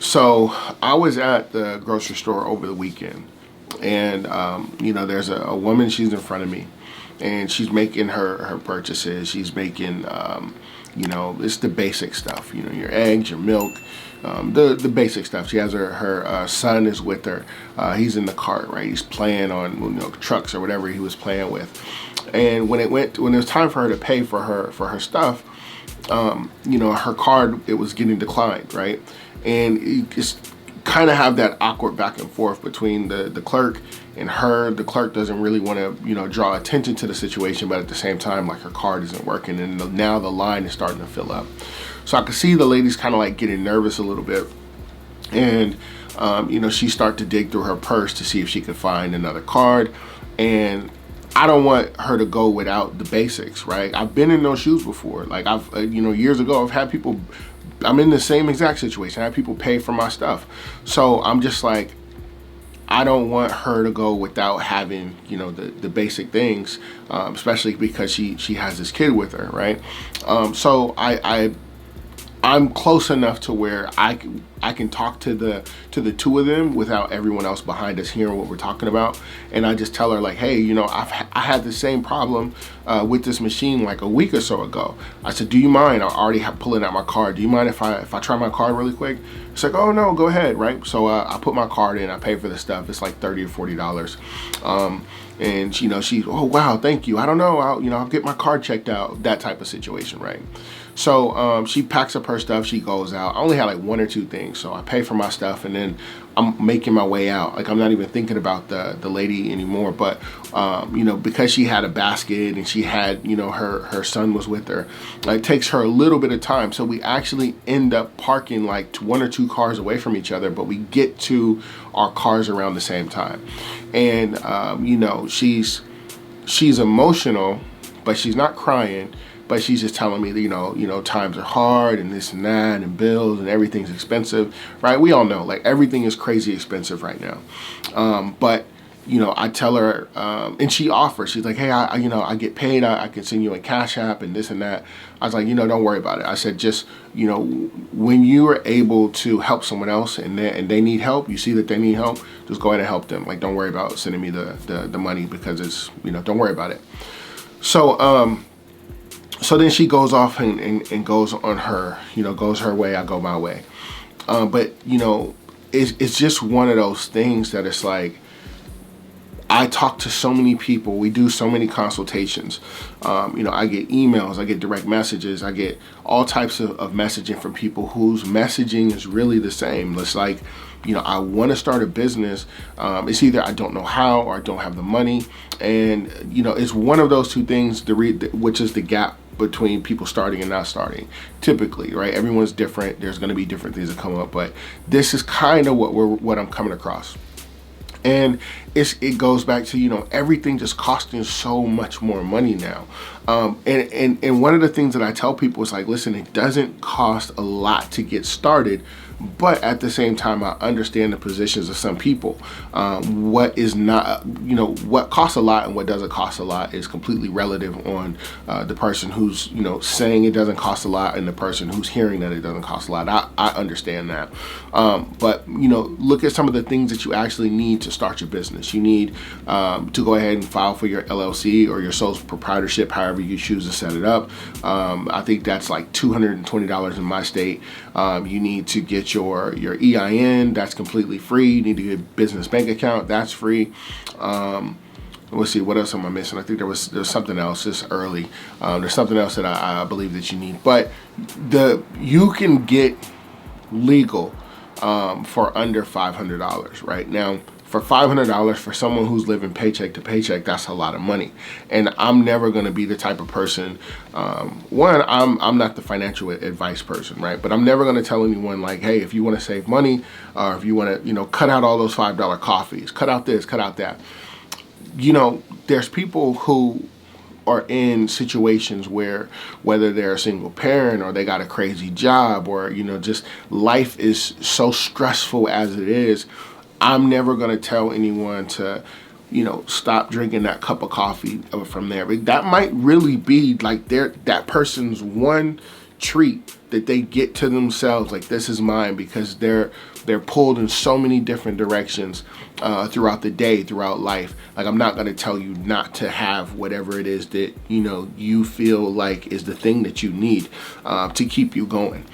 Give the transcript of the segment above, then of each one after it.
So I was at the grocery store over the weekend, and there's a woman. She's in front of me, and she's making her purchases. She's making, it's the basic stuff. Your eggs, your milk, the basic stuff. She has her son is with her. He's in the cart, right? He's playing on trucks or whatever he was playing with. And when it was time for her to pay for her stuff, her card, it was getting declined, right? And you just kind of have that awkward back and forth between the clerk and her. The clerk doesn't really want to, draw attention to the situation, but at the same time, like, her card isn't working, and now the line is starting to fill up. So I could see the lady's kind of like getting nervous a little bit, and she started to dig through her purse to see if she could find another card. And I don't want her to go without the basics, right? I've been in those shoes before. Like, I've years ago, I've had people. I'm in the same exact situation. I have people pay for my stuff. So I'm just like, I don't want her to go without having, the basic things, especially because she has this kid with her, right? So I'm close enough to where I can talk to the two of them without everyone else behind us hearing what we're talking about. And I just tell her, like, hey, I had the same problem with this machine like a week or so ago. I said, do you mind? I already have pulling out my card. Do you mind if I try my card really quick? It's like, oh no, go ahead, right? So I put my card in. I pay for the stuff. It's like $30 or $40. And she's, oh wow, thank you. I don't know. I'll get my card checked out. That type of situation, right? So she packs up her stuff. She goes out. I only had like one or two things, so I pay for my stuff, and then I'm making my way out. Like, I'm not even thinking about the lady anymore. But because she had a basket and she had her son was with her, it takes her a little bit of time. So we actually end up parking like one or two cars away from each other, but we get to our cars around the same time. And she's emotional, but she's not crying. But she's just telling me that, times are hard and this and that and bills and everything's expensive, right? We all know, like, everything is crazy expensive right now. But I tell her, and she offers, she's like, hey, I get paid. I can send you a Cash App and this and that. I was like, don't worry about it. I said, just, when you are able to help someone else and they need help, you see that they need help, just go ahead and help them. Like, don't worry about sending me the money, because it's, don't worry about it. So then she goes off and goes on her, goes her way, I go my way. But it's just one of those things that it's like, I talk to so many people. We do so many consultations. I get emails, I get direct messages, I get all types of messaging from people whose messaging is really the same. It's like, I want to start a business. It's either I don't know how or I don't have the money. And, it's one of those two things, which is the gap between people starting and not starting, typically, right? Everyone's different. There's going to be different things that come up, but this is kind of what I'm coming across. And it goes back to, everything just costing so much more money now. And one of the things that I tell people is like, listen, it doesn't cost a lot to get started, but at the same time, I understand the positions of some people. What is not, what costs a lot and what doesn't cost a lot is completely relative on the person who's, saying it doesn't cost a lot and the person who's hearing that it doesn't cost a lot. I understand that. But, look at some of the things that you actually need to start your business. You need to go ahead and file for your LLC or your sole proprietorship, however you choose to set it up. I think that's like $220 in my state. You need to get your EIN. That's completely free. You need to get a business bank account. That's free. Let's see, what else am I missing? I think there's something else. It's early. There's something else that I believe that you need. But you can get legal for under $500 right now. For $500 for someone who's living paycheck to paycheck, that's a lot of money. And I'm never going to be the type of person. I'm not the financial advice person, right? But I'm never going to tell anyone like, hey, if you want to save money, or if you want to, cut out all those $5 coffees, cut out this, cut out that. There's people who are in situations where, whether they're a single parent or they got a crazy job, or just life is so stressful as it is. I'm never going to tell anyone to, stop drinking that cup of coffee from there. That might really be like that person's one treat that they get to themselves like, this is mine, because they're pulled in so many different directions throughout the day, throughout life. Like, I'm not going to tell you not to have whatever it is that, you know, you feel like is the thing that you need to keep you going.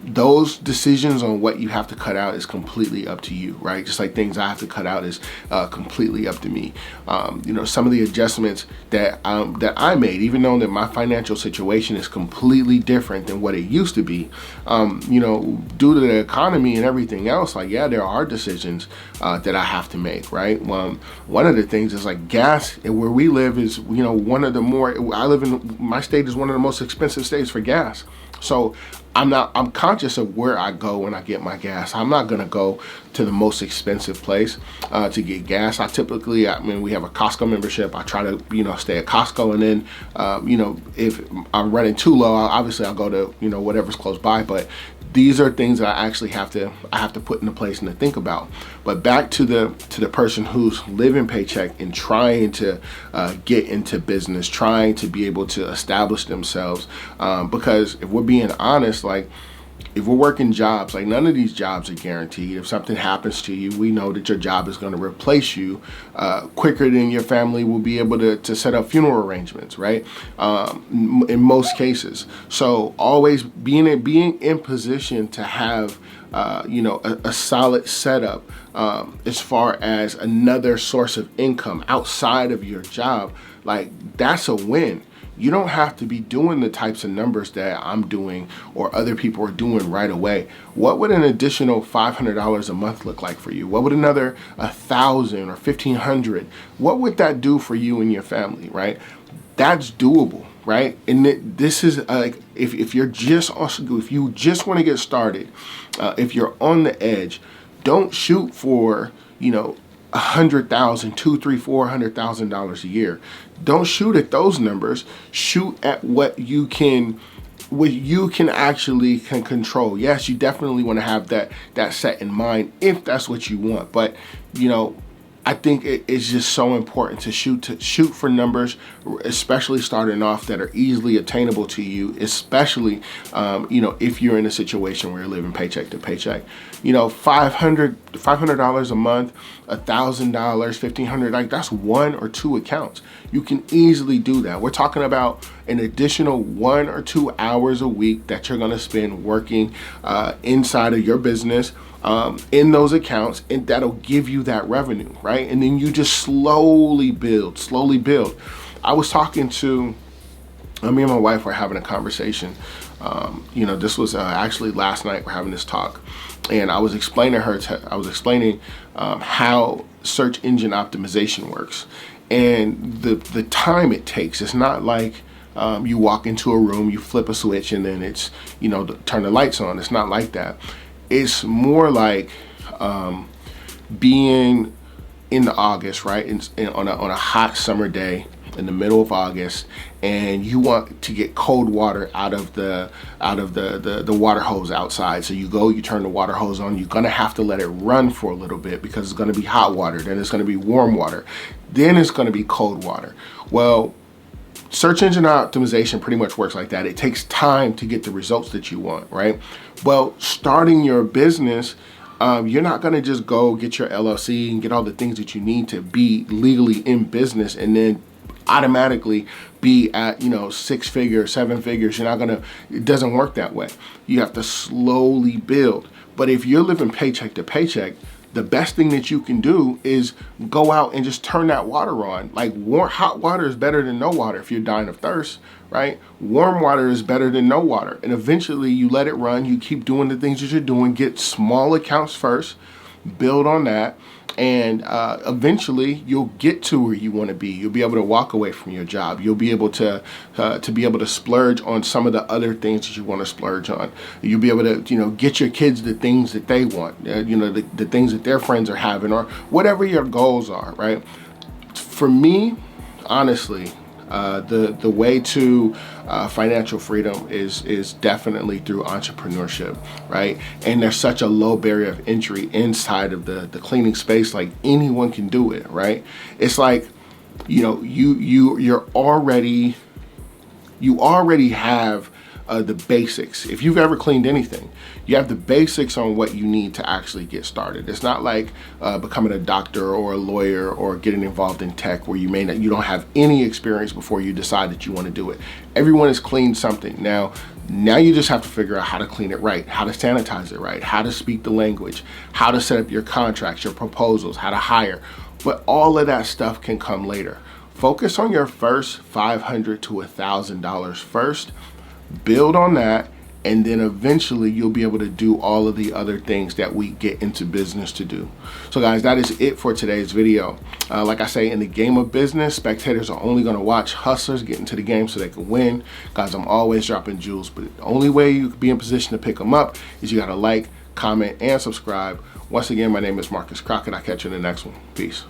Those decisions on what you have to cut out is completely up to you, right? Just like things I have to cut out is completely up to me. You know, some of the adjustments that I made, even though that my financial situation is completely different than what it used to be, you know, due to the economy and everything else, like, yeah, there are decisions that I have to make, right? One of the things is like gas, and where we live is, you know, one of the more, I live in, my state is one of the most expensive states for gas. So I'm conscious of where I go when I get my gas. I'm not gonna go to the most expensive place to get gas. I mean, we have a Costco membership. I try to, you know, stay at Costco, and then, you know, if I'm running too low, obviously I'll go to, you know, whatever's close by. But these are things that I actually have to put into place and to think about. But back to the person who's living paycheck and trying to get into business, trying to be able to establish themselves, because if we're being honest, like, if we're working jobs, like, none of these jobs are guaranteed. If something happens to you, we know that your job is going to replace you quicker than your family will be able to set up funeral arrangements, right? In most cases. So always being in position to have you know, a solid setup as far as another source of income outside of your job, like, that's a win. You don't have to be doing the types of numbers that I'm doing or other people are doing right away. What would an additional $500 a month look like for you? What would another 1,000 or 1,500? What would that do for you and your family, right? That's doable, right? And this is like, if you just want to get started, if you're on the edge, don't shoot for, you know, $100,000, $200,000, $300,000, $400,000 a year. Don't shoot at those numbers. Shoot at what you can actually control. Yes, you definitely want to have that set in mind if that's what you want. But, you know, I think it is just so important to shoot for numbers, especially starting off, that are easily attainable to you, especially, you know, if you're in a situation where you're living paycheck to paycheck. You know, $500 a month, $1,000, $1,500, like, that's 1 or 2 accounts. You can easily do that. We're talking about an additional 1 or 2 hours a week that you're going to spend working inside of your business, in those accounts, and that'll give you that revenue, right? And then you just slowly build. I was talking to, me and my wife were having a conversation. You know, this was actually last night. We're having this talk, and I was explaining how search engine optimization works and the time it takes. It's not like you walk into a room, you flip a switch, and then it's, you know, turn the lights on. It's not like that. It's more like being in August, right? On a hot summer day in the middle of August, and you want to get cold water out of the water hose outside. So you turn the water hose on. You're gonna have to let it run for a little bit because it's gonna be hot water. Then it's gonna be warm water. Then it's gonna be cold water. Well, search engine optimization pretty much works like that. It takes time to get the results that you want, right? Well, starting your business, you're not going to just go get your LLC and get all the things that you need to be legally in business and then automatically be at, you know, 6 figures, 7 figures. It doesn't work that way. You have to slowly build. But if you're living paycheck to paycheck, the best thing that you can do is go out and just turn that water on. Like, hot water is better than no water if you're dying of thirst, right? Warm water is better than no water. And eventually you let it run. You keep doing the things that you're doing. Get small accounts first, build on that. And eventually you'll get to where you want to be. You'll be able to walk away from your job. You'll be able to be able to splurge on some of the other things that you want to splurge on. You'll be able to, you know, get your kids the things that they want, you know, the things that their friends are having, or whatever your goals are, right? For me, honestly, the way to financial freedom is definitely through entrepreneurship, right? And there's such a low barrier of entry inside of the cleaning space. Like, anyone can do it, right? It's like, you know, you already have the basics. If you've ever cleaned anything, you have the basics on what you need to actually get started. It's not like becoming a doctor or a lawyer or getting involved in tech where you don't have any experience before you decide that you want to do it. Everyone has cleaned something. Now you just have to figure out how to clean it right, how to sanitize it right, how to speak the language, how to set up your contracts, your proposals, how to hire. But all of that stuff can come later. Focus on your first $500 to $1,000 first, build on that, and then eventually you'll be able to do all of the other things that we get into business to do. So guys, that is it for today's video. Like I say, in the game of business, spectators are only gonna watch hustlers get into the game so they can win. Guys, I'm always dropping jewels, but the only way you can be in position to pick them up is you gotta like, comment, and subscribe. Once again, my name is Marcus Crockett. I'll catch you in the next one. Peace.